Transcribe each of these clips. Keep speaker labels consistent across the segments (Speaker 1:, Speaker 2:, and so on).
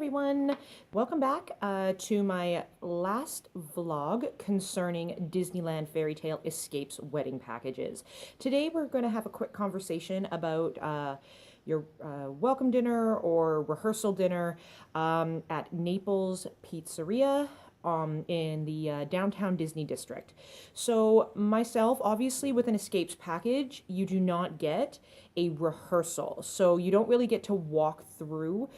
Speaker 1: everyone, welcome back to my last vlog concerning Disneyland Fairy Tale Escapes wedding packages. Today we're going to have a quick conversation about your welcome dinner or rehearsal dinner at Naples Pizzeria in the downtown Disney district. So myself, obviously with an escapes package, you do not get a rehearsal. So you don't really get to walk through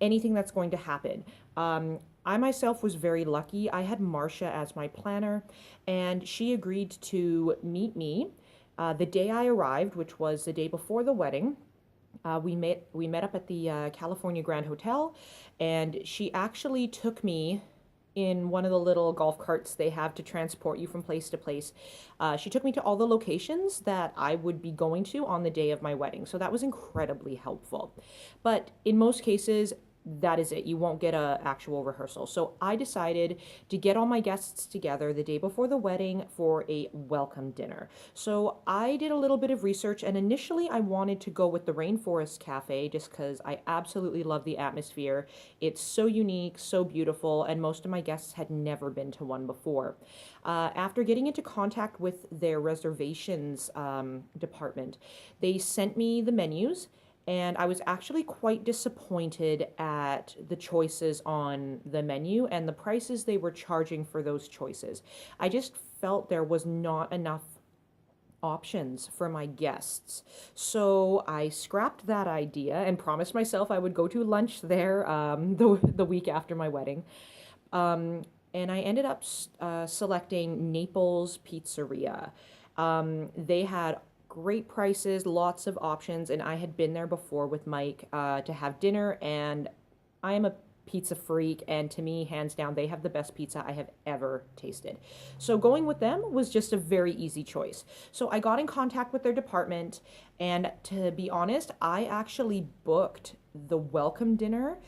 Speaker 1: anything that's going to happen. I myself was very lucky. I had Marcia as my planner, and she agreed to meet me the day I arrived, which was the day before the wedding. We met up at the California Grand Hotel, and she actually took me in one of the little golf carts they have to transport you from place to place. She took me to all the locations that I would be going to on the day of my wedding. So that was incredibly helpful. But in most cases, that is it. You won't get a actual rehearsal. So I decided to get all my guests together the day before the wedding for a welcome dinner. So I did a little bit of research, and initially I wanted to go with the Rainforest Cafe just because I absolutely love the atmosphere. It's so unique, so beautiful, and most of my guests had never been to one before. After getting into contact with their reservations department, they sent me the menus, and I was actually quite disappointed at the choices on the menu and the prices they were charging for those choices. I just felt there was not enough options for my guests. So I scrapped that idea and promised myself I would go to lunch there the week after my wedding. And I ended up selecting Naples Pizzeria. They had great prices, lots of options, and I had been there before with Mike to have dinner, and I am a pizza freak, and to me, hands down, they have the best pizza I have ever tasted. So going with them was just a very easy choice. So I got in contact with their department, and to be honest, I actually booked the welcome dinner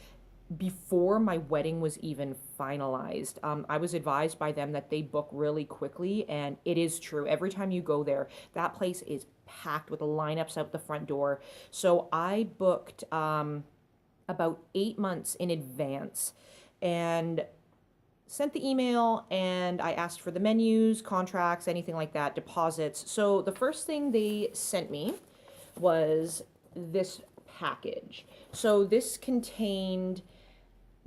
Speaker 1: before my wedding was even finalized. I was advised by them that they book really quickly, and it is true. Every time you go there, that place is packed with lineups out the front door. So I booked about 8 months in advance and sent the email, and I asked for the menus, contracts, anything like that, deposits. So the first thing they sent me was this package. So this contained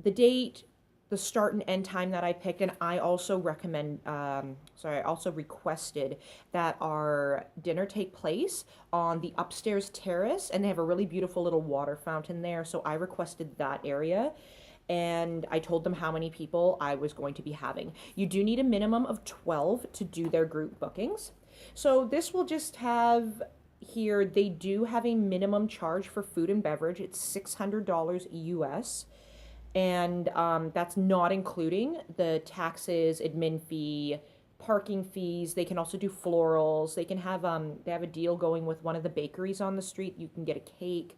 Speaker 1: the date, the start and end time that I picked, and I also I also requested that our dinner take place on the upstairs terrace, and they have a really beautiful little water fountain there, so I requested that area. And I told them how many people I was going to be having. You do need a minimum of 12 to do their group bookings. So this will just have here, they do have a minimum charge for food and beverage. It's $600 US. And that's not including the taxes, admin fee, parking fees. They can also do florals. They can have they have a deal going with one of the bakeries on the street. You can get a cake.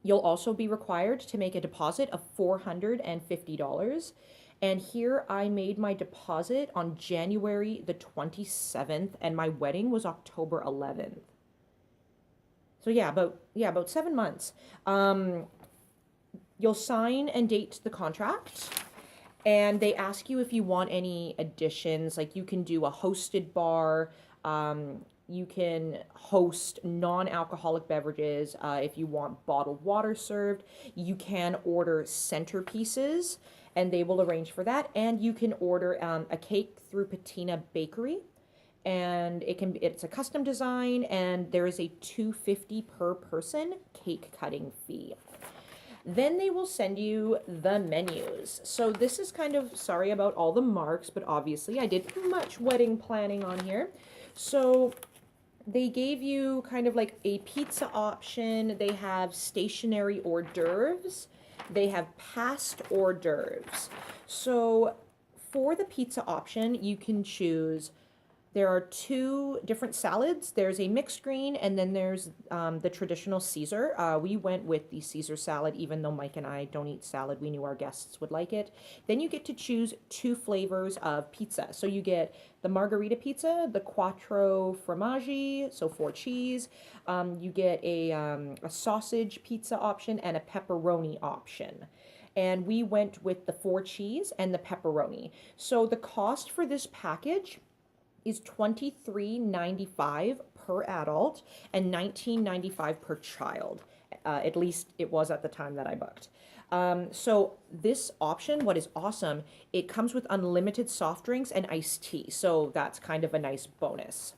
Speaker 1: You'll also be required to make a deposit of $450. And here I made my deposit on January the 27th, and my wedding was October 11th. So about 7 months. You'll sign and date the contract, and they ask you if you want any additions. Like, you can do a hosted bar, you can host non-alcoholic beverages if you want bottled water served. You can order centerpieces, and they will arrange for that. And you can order a cake through Patina Bakery, and it's a custom design, and there is a $250 per person cake cutting fee. Then they will send you the menus. So this is kind of, sorry about all the marks, but obviously I did much wedding planning on here. So they gave you kind of like a pizza option. They have stationary hors d'oeuvres. They have past hors d'oeuvres. So for the pizza option, you can choose There are two different salads. There's a mixed green, and then there's the traditional Caesar. We went with the Caesar salad, even though Mike and I don't eat salad. We knew our guests would like it. Then you get to choose two flavors of pizza. So you get the margarita pizza, the quattro formaggi, so 4 cheese. You get a sausage pizza option and a pepperoni option. And we went with the 4 cheese and the pepperoni. So the cost for this package is $23.95 per adult and $19.95 per child. At least it was at the time that I booked. So this option, what is awesome, it comes with unlimited soft drinks and iced tea. So that's kind of a nice bonus.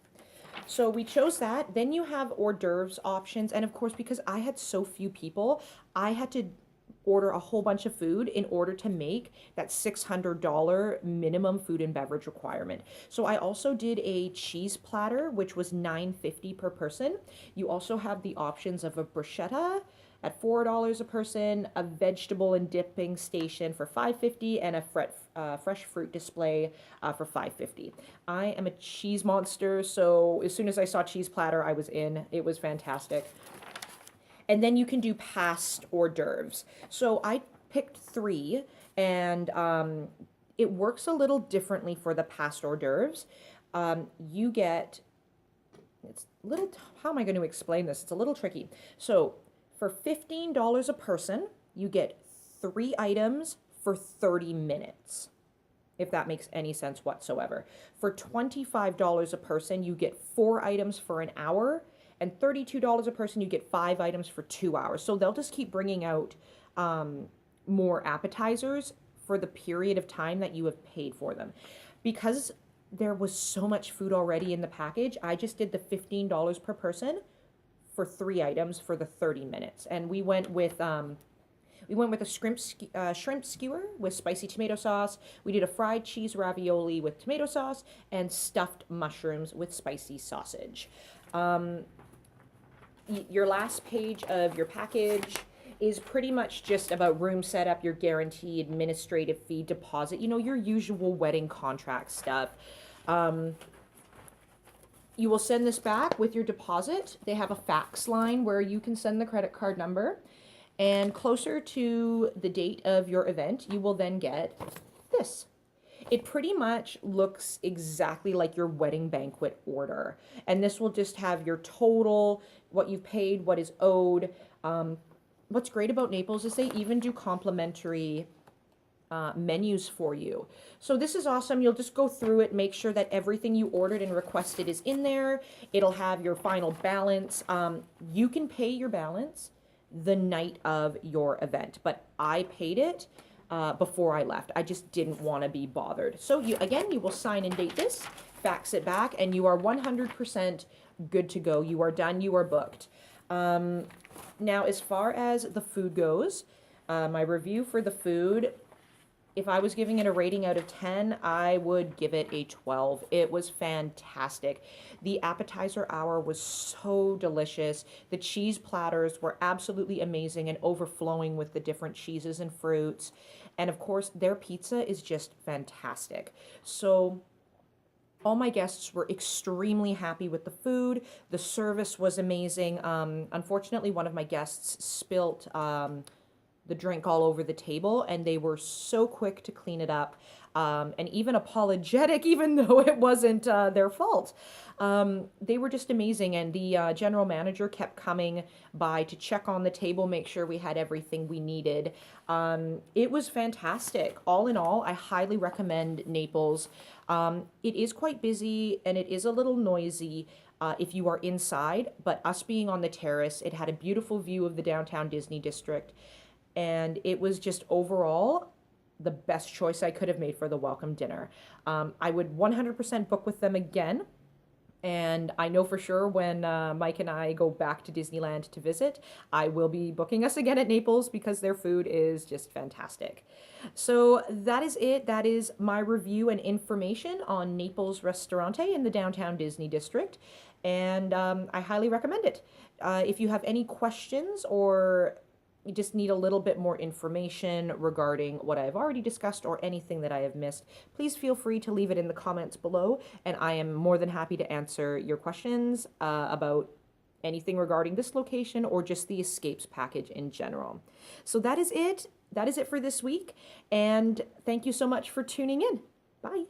Speaker 1: So we chose that. Then you have hors d'oeuvres options. And of course, because I had so few people, I had to order a whole bunch of food in order to make that $600 minimum food and beverage requirement. So I also did a cheese platter, which was $9.50 per person. You also have the options of a bruschetta at $4 a person, a vegetable and dipping station for $5.50, and a fresh fruit display for $5.50. I am a cheese monster, so as soon as I saw cheese platter, I was in. It was fantastic. And then you can do past hors d'oeuvres. So I picked 3, and it works a little differently for the past hors d'oeuvres. You get, it's little, how am I going to explain this? It's a little tricky. So for $15 a person, you get 3 items for 30 minutes, if that makes any sense whatsoever. For $25 a person, you get 4 items for an hour, and $32 a person, you get 5 items for 2 hours. So they'll just keep bringing out more appetizers for the period of time that you have paid for them. Because there was so much food already in the package, I just did the $15 per person for 3 items for the 30 minutes. And we went with a shrimp skewer with spicy tomato sauce. We did a fried cheese ravioli with tomato sauce and stuffed mushrooms with spicy sausage. Your last page of your package is pretty much just about room setup, your guarantee, administrative fee, deposit, your usual wedding contract stuff. You will send this back with your deposit. They have a fax line where you can send the credit card number. And closer to the date of your event, you will then get this. It pretty much looks exactly like your wedding banquet order. And this will just have your total, what you've paid, what is owed. What's great about Naples is they even do complimentary menus for you. So this is awesome. You'll just go through it, make sure that everything you ordered and requested is in there. It'll have your final balance. You can pay your balance the night of your event, but I paid it before I left. I just didn't want to be bothered. So you will sign and date this, fax it back, and you are 100% good to go. You are done. You are booked. Now, as far as the food goes, my review for the food, if I was giving it a rating out of 10, I would give it a 12. It was fantastic. The appetizer hour was so delicious. The cheese platters were absolutely amazing and overflowing with the different cheeses and fruits. And of course, their pizza is just fantastic. So all my guests were extremely happy with the food. The service was amazing. Unfortunately, one of my guests spilt the drink all over the table, and they were so quick to clean it up, and even apologetic, even though it wasn't their fault. They were just amazing, and the general manager kept coming by to check on the table, make sure we had everything we needed. It was fantastic. All in all, I highly recommend Naples. It is quite busy, and it is a little noisy if you are inside, but us being on the terrace, it had a beautiful view of the downtown Disney district. And it was just overall the best choice I could have made for the welcome dinner. I would 100% book with them again. And I know for sure when Mike and I go back to Disneyland to visit, I will be booking us again at Naples because their food is just fantastic. So that is it. That is my review and information on Naples Ristorante in the downtown Disney district. And I highly recommend it. If you have any questions or you just need a little bit more information regarding what I've already discussed or anything that I have missed, please feel free to leave it in the comments below, and I am more than happy to answer your questions about anything regarding this location or just the escapes package in general. So that is it. That is it for this week, and thank you so much for tuning in. Bye.